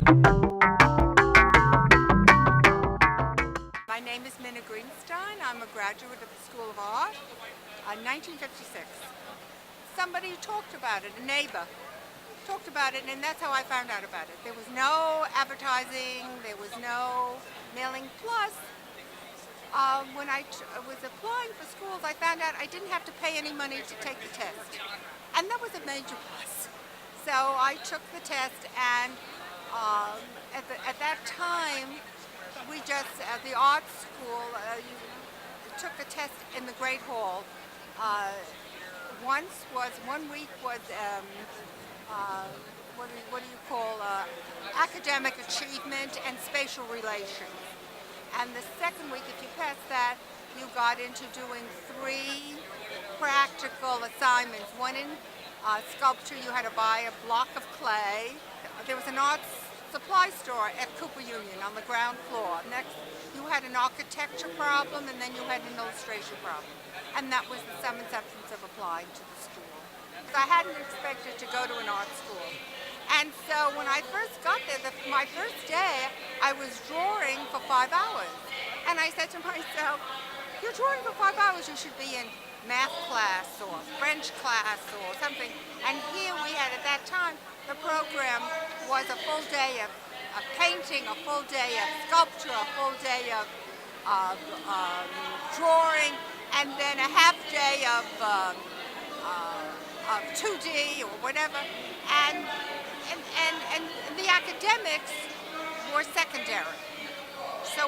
My name is Mina Greenstein. I'm a graduate of the School of Art in 1956. Somebody talked about it, a neighbor talked about it, and that's how I found out about it. There was no advertising, there was no mailing. Plus, when I was applying for schools, I found out I didn't have to pay any money to take the test. And that was a major plus. So I took the test, and at that time, we just, at the art school, you took a test in the Great Hall. One week was, what do you call, academic achievement and spatial relations. And the second week, if you passed that, you got into doing 3 practical assignments. One in sculpture, you had to buy a block of clay. There was an arts supply store at Cooper Union on the ground floor. Next, you had an architecture problem, and then you had an illustration problem. And that was the sum and substance of applying to the school. I hadn't expected to go to an art school. And so when I first got there, my first day, I was drawing for 5 hours. And I said to myself, you're drawing for 5 hours, you should be in math class or French class or something. And here we had, at that time, the program was a full day of painting, a full day of sculpture, a full day of drawing, and then a half day of 2D or whatever. And the academics were secondary. So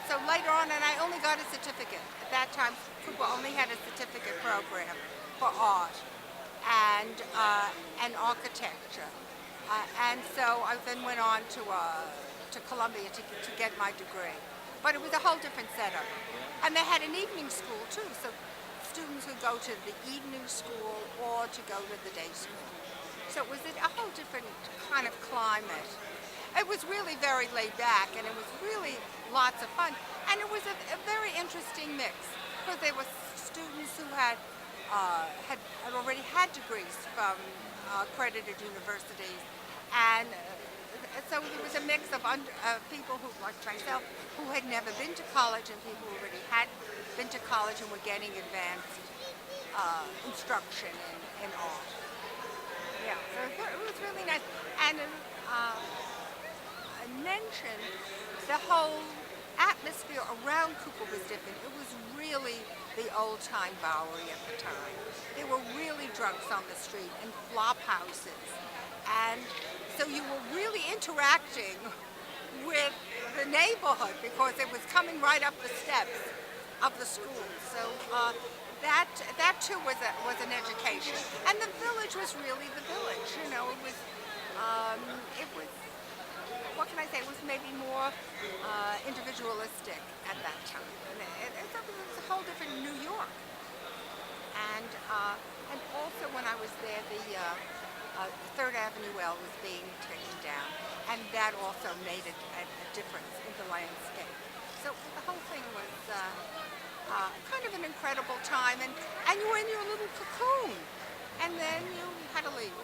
so later on, and I only got a certificate. At that time, Cooper only had a certificate program for art and architecture. And so I then went on to Columbia to get my degree. But it was a whole different setup. And they had an evening school too, so students would go to the evening school or to go to the day school. So it was a whole different kind of climate. It was really very laid back, and it was really lots of fun. And it was a very interesting mix, because there were students who had already had degrees from accredited universities, and so there was a mix of people who, like myself, who had never been to college, and people who already had been to college and were getting advanced instruction in art. Yeah, so it was really nice. And I mentioned the whole atmosphere around Cooper was different. It was really the old-time Bowery at the time. There were really drunks on the street and flop houses. And so you were really interacting with the neighborhood because it was coming right up the steps of the school. So that too was an education. And the village was really the village. You know, it was what can I say? It was maybe more individualistic at that time. And it was a whole different New York. And also when I was there, the Third Avenue L was being taken down, and that also made a difference in the landscape. So the whole thing was kind of an incredible time, and you were in your little cocoon, and then you had to leave.